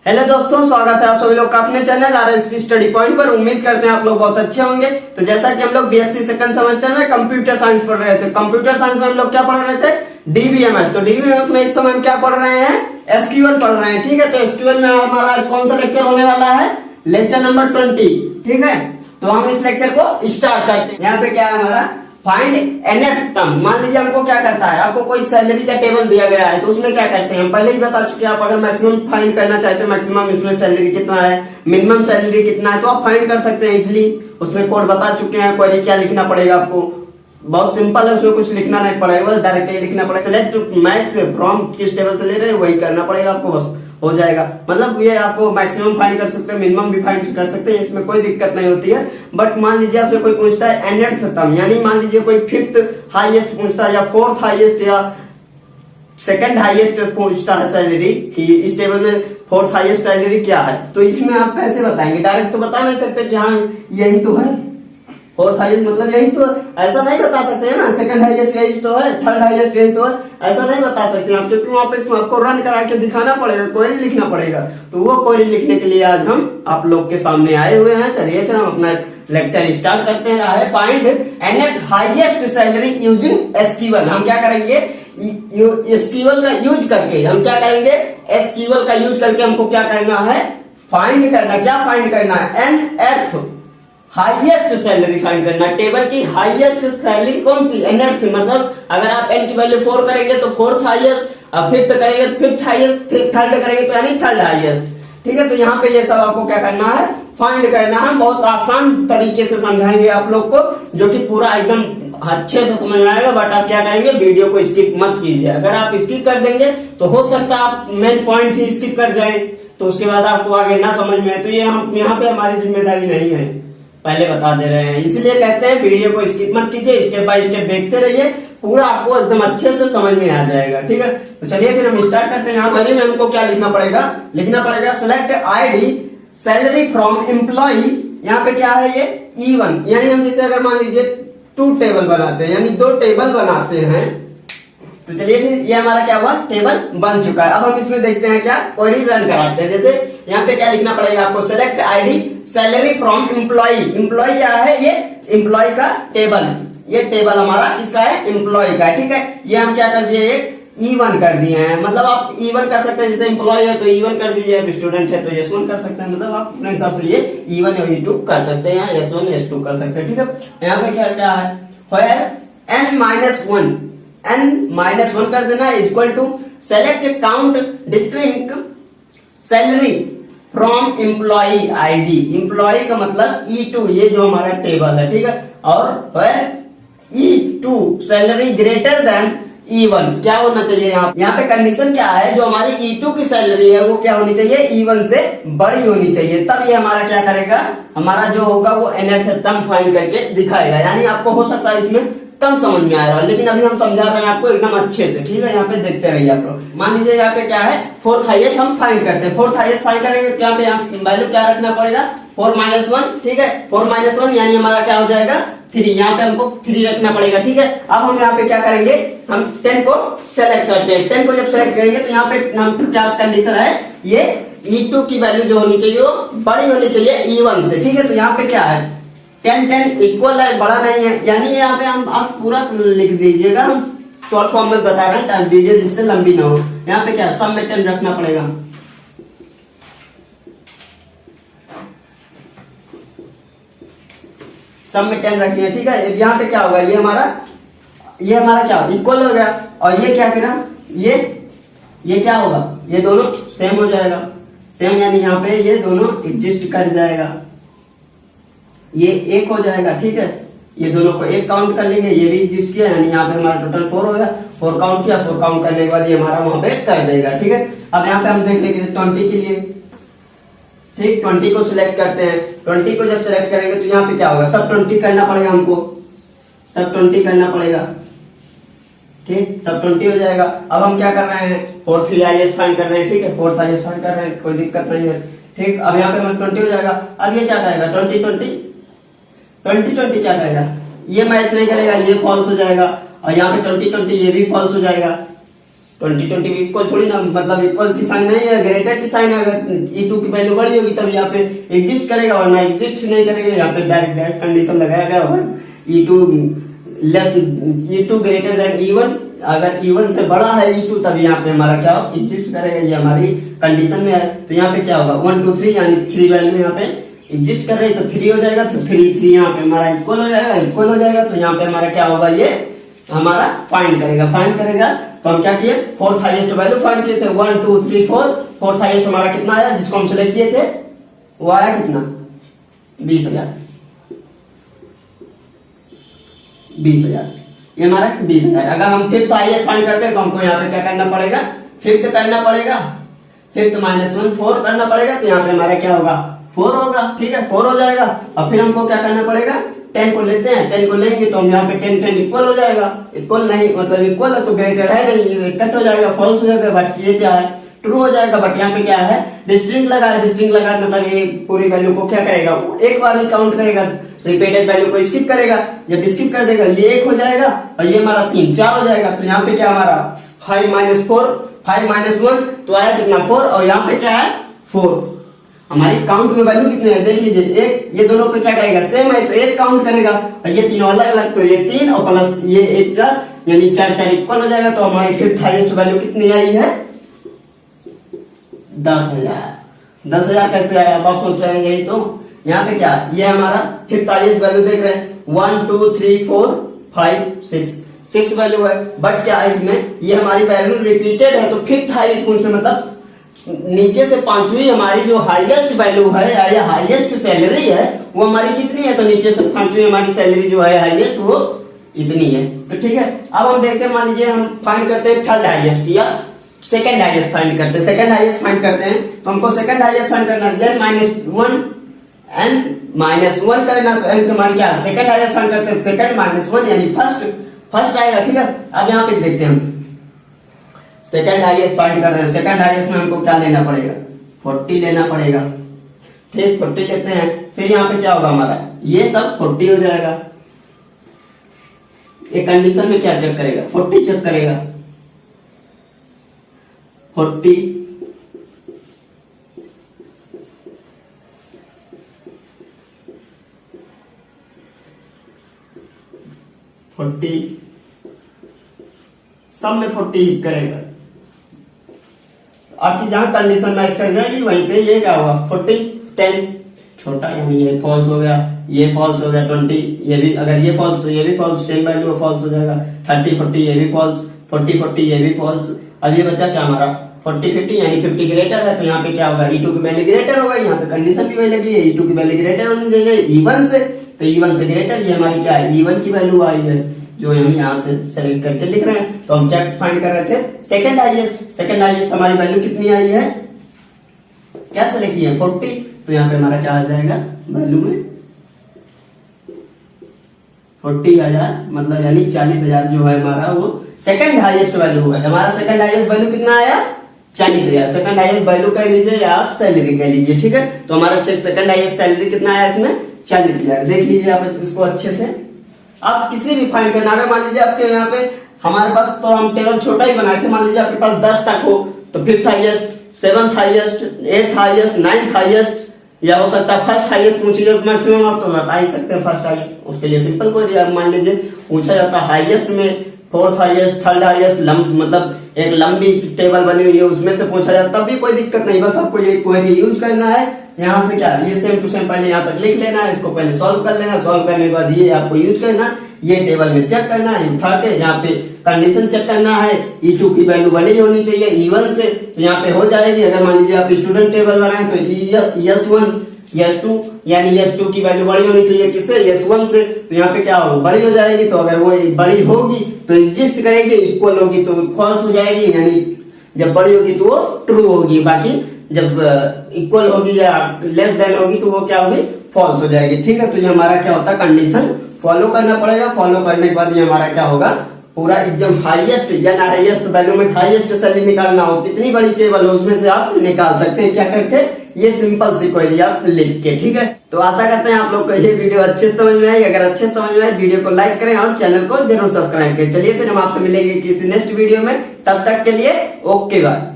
Hello दोस्तों, स्वागत है आप सभी लोग का अपने चैनल आरएसपी स्टडी पॉइंट पर। उम्मीद करते हैं आप लोग बहुत अच्छे होंगे। तो जैसा कि हम लोग बीएससी सेकंड सेमेस्टर में कंप्यूटर साइंस पढ़ रहे थे, कंप्यूटर साइंस में हम लोग क्या पढ़ रहे थे, डीबीएमएस। तो डीबीएमएस में इस समय हम क्या पढ़ रहे हैं, एसक्यूएल पढ़ रहे हैं। ठीक है, तो एसक्यूएल में हमारा कौन सा लेक्चर होने वाला है, लेक्चर नंबर 20। ठीक है, तो हम इस लेक्चर को स्टार्ट करते हैं। यहाँ पे क्या है हमारा, फाइंड nth टर्म। मान लीजिए हमको क्या करता है, आपको कोई सैलरी का टेबल दिया गया है, तो उसमें क्या करते हैं, हम पहले ही बता चुके हैं। आप अगर मैक्सिमम फाइंड करना चाहते हो, मैक्सिमम इसमें सैलरी कितना है, मिनिमम सैलरी कितना है, तो आप फाइंड कर सकते हैं इजिली। उसमें कोड बता चुके हैं, क्वेरी क्या लिखना पड़ेगा आपको, बहुत सिंपल है, उसमें कुछ लिखना नहीं पड़ेगा, बस डायरेक्ट ही लिखना पड़ेगा। सिलेक्ट मैक्स फ्रॉम किस टेबल से ले रहे हैं वही करना पड़ेगा आपको, बस हो जाएगा। मतलब ये आपको मैक्सिमम फाइंड कर सकते हैं, मिनिमम भी फाइंड कर सकते हैं, इसमें कोई दिक्कत नहीं होती है। बट मान लीजिए आपसे कोई पूछता है nth टर्म, यानी मान लीजिए कोई फिफ्थ हाईएस्ट पूछता है या फोर्थ हाईएस्ट या सेकंड हाईएस्ट पूछता है सैलरी, कि इस टेबल में फोर्थ हाईएस्ट सैलरी क्या है, तो इसमें आप कैसे बताएंगे, डायरेक्ट तो बता नहीं सकते कि हाँ यही तो है फोर्थ हाईएस्ट, मतलब यही तो, ऐसा नहीं बता सकते हैं ना। सेकंड हाईएस्ट यही तो है, थर्ड हाईएस्ट यही तो है, ऐसा नहीं बता सकते आप, क्योंकि वहां पे आपको रन करा के दिखाना पड़ेगा, क्वेरी लिखना पड़ेगा। तो वो क्वेरी लिखने के लिए आज हम आप लोग के सामने आए हुए हैं। चलिए फिर हम अपना लेक्चर स्टार्ट करते हैं। Find nth highest salary using SQL. हम क्या करेंगे, एसक्यूएल का यूज करके हम क्या करेंगे, एसक्यूएल का यूज करके हमको क्या करना है, फाइंड करना। क्या फाइंड करना है, nth हाईएस्ट सैलरी फाइंड करना। टेबल की हाईएस्ट सैलरी कौन सी, nth, मतलब अगर आप n की वैल्यू 4 करेंगे तो फोर्थ हाईएस्ट, फिफ्थ करेंगे फिफ्थ हाईएस्ट, थर्ड करेंगे तो यानी थर्ड हाईएस्ट। ठीक है, तो यहाँ पे ये सब आपको क्या करना है, फाइंड करना है। बहुत आसान तरीके से समझाएंगे आप लोग को, जो कि पूरा एकदम अच्छे से समझ में आएगा। बट आप क्या करेंगे, वीडियो को स्किप मत कीजिए। अगर आप स्किप कर देंगे तो हो सकता है आप मेन पॉइंट ही स्किप कर जाएं, तो उसके बाद आपको आगे ना समझ में आए। तो ये हम यहाँ पे हमारी जिम्मेदारी नहीं है, पहले बता दे रहे हैं। इसलिए कहते हैं वीडियो को स्किप मत कीजिए, स्टेप बाय स्टेप देखते रहिए, पूरा आपको एकदम अच्छे से समझ में आ जाएगा। ठीक है, तो चलिए फिर हम स्टार्ट करते हैं। यहाँ पहले में हमको क्या लिखना पड़ेगा, select ID salary from employ. यहाँ पे क्या है, ये E1, यानी हम जैसे अगर मान लीजिए 2 टेबल बनाते हैं, यानी 2 टेबल बनाते हैं। तो चलिए फिर ये हमारा क्या हुआ, टेबल बन चुका है। अब हम इसमें देखते हैं क्या, क्वेरी रन कराते हैं। जैसे यहाँ पे क्या लिखना पड़ेगा आपको, select ID salary from employ. Employ क्या है, ये एम्प्लॉय का टेबल, ये टेबल हमारा किसका है, एम्प्लॉय का। ठीक है, ये हम क्या कर दिए, एक E1 कर दिए हैं। मतलब आप E1 कर सकते हैं, जैसे एम्प्लॉय है तो E1 कर दीजिए, स्टूडेंट है तो S1 कर सकते हैं। मतलब आप अपने हिसाब से ये E1 और E2 कर सकते हैं, या S1 S2 कर सकते हैं। ठीक है, यहाँ पे क्या है, where n-1 कर देना equal to select count distinct salary from employ ID. Employ का मतलब E2, ये जो हमारा टेबल है। ठीक है, और E2 salary greater than E1, क्या होना चाहिए यहाँ पे कंडीशन क्या है, जो हमारी E2 की सैलरी है वो क्या होनी चाहिए, E1 से बड़ी होनी चाहिए। तब ये हमारा क्या करेगा, हमारा जो होगा वो nth टर्म फाइंड करके दिखाएगा। यानी आपको हो सकता है इसमें कम समझ में आ रहा है, लेकिन अभी हम समझा रहे हैं आपको एकदम अच्छे से। ठीक है, यहाँ पे देखते रहिए आप लोग। मान लीजिए यहाँ पे क्या है, फोर्थ हाईएस्ट हम फाइंड करते हैं। फोर्थ हाईएस्ट फाइंड करेंगे तो यहाँ पे वैल्यू क्या रखना पड़ेगा, 4-1। ठीक है, 4-1 यानी हमारा क्या हो जाएगा, 3। यहाँ पे हमको 3 रखना पड़ेगा। ठीक है, अब हम यहाँ पे क्या करेंगे, हम 10 को सेलेक्ट करते हैं। 10 को जब सेलेक्ट करेंगे तो यहाँ पे हम क्या कंडीशन है, ये E2 की वैल्यू जो होनी चाहिए वो बड़ी होनी चाहिए E1 से। ठीक है, तो यहाँ पे क्या है, 10 इक्वल है, बड़ा नहीं है, यानी यहाँ पे हम आप पूरा लिख दीजिएगा। हम शॉर्ट फॉर्म में बता रहे हैं, वीडियो जिससे लंबी ना हो। यहाँ पे क्या, सब में 10 रखना पड़ेगा। सब में 10 रखनी है। ठीक है, यहाँ पे क्या होगा, ये हमारा क्या इक्वल हो गया, और ये क्या करा, ये क्या होगा, ये दोनों सेम हो जाएगा। सेम यानी यहाँ पे ये दोनों एग्जिस्ट कर जाएगा, ये 1 हो जाएगा। ठीक है, ये दोनों को 1 काउंट कर लेंगे, ये भी एग्जिस्ट किया, यानी यहाँ पे हमारा टोटल 4 हो गया। 4 काउंट किया, 4 काउंट करने के बाद ये हमारा वहां पे कर देगा। ठीक है, अब यहाँ पे हम देख लेंगे 20 के लिए। ठीक, 20 को सिलेक्ट करते हैं। 20 को जब सिलेक्ट करेंगे तो यहाँ पे क्या होगा, सब 20 करना पड़ेगा हमको, सब 20 करना पड़ेगा। ठीक, सब 20 हो जाएगा। अब हम क्या कर रहे हैं, फोर्थ हाईएस्ट फाइंड कर रहे हैं। ठीक है, फोर्थ हाईएस्ट फाइंड कर रहे हैं, कोई दिक्कत नहीं है। ठीक, अब यहाँ पे 20 हो जाएगा। अब ये क्या करेगा, 20 क्या करेगा, ये मैच नहीं करेगा, ये फॉल्स हो जाएगा। और यहाँ पे 20 ये भी फॉल्स हो जाएगा। 20 इक्वल थोड़ी ना, मतलब इक्वल की साइन नहीं है, ग्रेटर की साइन है। अगर E2 की वैल्यू बड़ी होगी तब यहाँ पे एग्जिस्ट करेगा, वरना एग्जिस्ट नहीं करेगा। यहाँ पे डायरेक्ट कंडीशन लगाया गया होगा E2 ग्रेटर देन E1, अगर E1 से बड़ा है E2 तब यहाँ पे हमारा क्या एग्जिस्ट करेगा, ये हमारी कंडीशन में है। तो यहाँ पे क्या होगा 1 2 3, यानी 3 वैल्यू यहाँ पे एग्जिस्ट कर रही है तो 3 हो जाएगा। तो 3 यहाँ पे हमारा इक्वल हो जाएगा, इक्वल हो जाएगा। तो यहाँ पे हमारा क्या होगा, ये हमारा फाइंड करेगा। तो हम क्या किए, फोर्थ हाईएस्ट वैल्यू फाइंड किए थे 1 2 3 4। फोर्थ हाईएस्ट हमारा कितना आया जिसको हम सिलेक्ट किए थे, वो आया कितना 20,000। ये हमारा 20,000। अगर हम फिफ्थ हाईएस्ट फाइंड करते हैं तो हमको यहाँ पे क्या करना पड़ेगा, फिफ्थ करना पड़ेगा, फिफ्थ -1 4 करना पड़ेगा। तो यहाँ पे हमारा क्या होगा 4 होगा, ठीक है 4 हो जाएगा। और फिर हमको क्या करना पड़ेगा, 10 को लेते हैं, 10 को लेंगे तो हम यहाँ पे 10 इक्वल हो जाएगा। इक्वल नहीं, मतलब इक्वल है तो ग्रेटर है नहीं, कट हो जाएगा, फॉल्स हो जाएगा। बट ये क्या है, ट्रू हो जाएगा। बट यहाँ पे क्या है, डिस्टिंग लगा है। डिस्टिंग लगा मतलब ये पूरी वैल्यू को क्या करेगा, एक बार ही काउंट करेगा, रिपीटेड वैल्यू को स्किप करेगा। जब स्किप कर देगा ये 1 हो जाएगा और ये हमारा 3 4 हो जाएगा। तो यहाँ पे क्या हमारा 5 -1 तो आया कितना 4, और यहाँ पे क्या है 4। हमारी काउंट में वैल्यू कितने हैं देख लीजिए, एक, ये दोनों पे क्या करेगा सेम है तो 1 काउंट करेगा, और ये तीनों अलग अलग तो ये 3 और प्लस ये 1 4, यानी 4 इक्वल हो जाएगा। तो हमारी फिफ्थ हाईएस्ट वैल्यू कितनी आई है 10,000। 10,000 कैसे आया, आप सोच रहे हैं यही तो। यहाँ पे क्या, ये हमारा फिफ्थ हाईएस्ट वैल्यू देख रहे हैं 1 2 3 4 5 6 वैल्यू है। बट क्या इसमें ये हमारी वैल्यू रिपीटेड है, तो फिफ्थ हाईएस्ट मतलब नीचे से पांचवी हमारी जो हाईएस्ट वैल्यू है या हाईएस्ट सैलरी है वो हमारी कितनी है, तो नीचे से पांचवी हमारी सैलरी जो है हाईएस्ट वो इतनी है। तो ठीक है, अब हम देखते हैं, मान लीजिए हम फाइंड करते हैं थर्ड हाईएस्ट या सेकंड हाईएस्ट फाइंड करते हैं। सेकंड हाईएस्ट फाइंड करते हैं तो हमको सेकंड हाईएस्ट फाइंड करना है, n -1 करना। तो n का मान क्या है, सेकंड हाईएस्ट फाइंड करते हैं, सेकंड -1 यानी फर्स्ट आएगा। ठीक है, अब यहाँ पे देखते हैं हम सेकंड हाईएस्ट फाइंड कर रहे हैं। सेकंड हाईएस्ट में हमको क्या लेना पड़ेगा, 40 लेना पड़ेगा। ठीक, 40 लेते हैं। फिर यहाँ पे क्या होगा हमारा, ये सब 40 हो जाएगा। एक कंडीशन में क्या चेक करेगा, 40 चेक करेगा, 40 सब में 40 करेगा। आपकी जहां कंडीशन मैच कर जाएगी वहीं पे ये क्या होगा 40 10 छोटा, यानी ये फॉल्स हो गया, ये फॉल्स हो गया 20, ये भी अगर ये फॉल्स तो ये भी फॉल्स, सेम वैल्यू फॉल्स हो जाएगा। 30 40 ये भी फॉल्स, 40 40 ये भी फॉल्स। अब ये बचा क्या हमारा 40 50, यानी 50 ग्रेटर है तो यहाँ पे क्या होगा E2 की वैल्यू ग्रेटर होगा। यहाँ पे कंडीशन भी वही लगी है, E2 की वैल्यू ग्रेटर होनी चाहिए E1 से, तो E1 से ग्रेटर, ये हमारी क्या है E1 की वैल्यू आई है जो हम यहाँ से सेलेक्ट करके लिख रहे हैं। तो हम क्या फाइंड कर रहे थे, सेकंड हाईएस्ट हमारी वैल्यू कितनी आई है, क्या सेलेक्ट किया 40। तो यहाँ पे हमारा क्या आ जाएगा वैल्यू में 40,000, मतलब यानी 40,000 जो है हमारा वो सेकंड हाईएस्ट वैल्यू है। हमारा सेकंड हाईएस्ट वैल्यू कितना आया 40,000। सेकंड हाईएस्ट वैल्यू कह लीजिए या आप सैलरी कह लीजिए। ठीक है, तो हमारा सेकंड हाईएस्ट सैलरी कितना आया इसमें 40,000। देख लीजिए आप इसको अच्छे से, आप किसी भी फाइंड करना है। मान लीजिए आपके यहाँ पे हमारे पास तो हम टेबल छोटा ही बनाए थे, मान लीजिए आपके पास 10 तक हो तो fifth highest, seventh highest, eighth highest, ninth highest, या हो सकता है फर्स्ट हाईएस्ट पूछिए मैक्सिमम आप तो बता ही सकते हैं फर्स्ट हाईएस्ट। उसके लिए सिंपल कोई मान लीजिए पूछा जाता है हाईएस्ट में, फोर्थ हाईएस्ट, थर्ड हाईएस्ट, मतलब एक लंबी टेबल बनी हुई है उसमें से पूछा जाता, तब भी कोई दिक्कत नहीं। बस आपको ये क्वेरी यूज करना है। यहाँ से क्या ये सेम टू सेम पहले यहाँ तक लिख लेना है, इसको पहले सॉल्व कर लेना, सॉल्व करने के बाद ये आपको यूज करना, ये टेबल में चेक करना है, उठा के यहाँ पे कंडीशन चेक करना है, E2 की वैल्यू बड़ी होनी चाहिए E1 से, तो यहाँ पे हो जाएगी। अगर मान लीजिए आप स्टूडेंट टेबल बनाए तो S1 S2 यानी S2 की वैल्यू बड़ी होनी चाहिए किससे, S1 से, तो यहाँ पे क्या होगा बड़ी हो जाएगी। तो अगर वो बड़ी होगी तो एग्जिस्ट करेगी, इक्वल होगी तो फॉल्स हो जाएगी, यानी जब बड़ी होगी तो वो ट्रू होगी, बाकी जब इक्वल होगी या लेस देन होगी तो वो क्या होगी फॉल्स हो जाएगी। ठीक है, तो ये हमारा क्या होता है कंडीशन फॉलो करना पड़ेगा। फॉलो करने के बाद ये हमारा क्या होगा पूरा एकदम हाईएस्ट या ना हाईएस्ट वैल्यू में हाईएस्ट सैलरी निकालना हो, कितनी बड़ी टेबल हो उसमें से आप निकाल सकते हैं। क्या करके? ये सिंपल सी क्वेरी आप लिख के, ठीक है। तो आशा करते हैं आप लोग को ये वीडियो अच्छे समझ में आई। अगर अच्छे समझ में आए वीडियो को लाइक करें और चैनल को जरूर सब्सक्राइब करें। चलिए फिर हम आपसे मिलेंगे किसी नेक्स्ट वीडियो में, तब तक के लिए ओके बाय।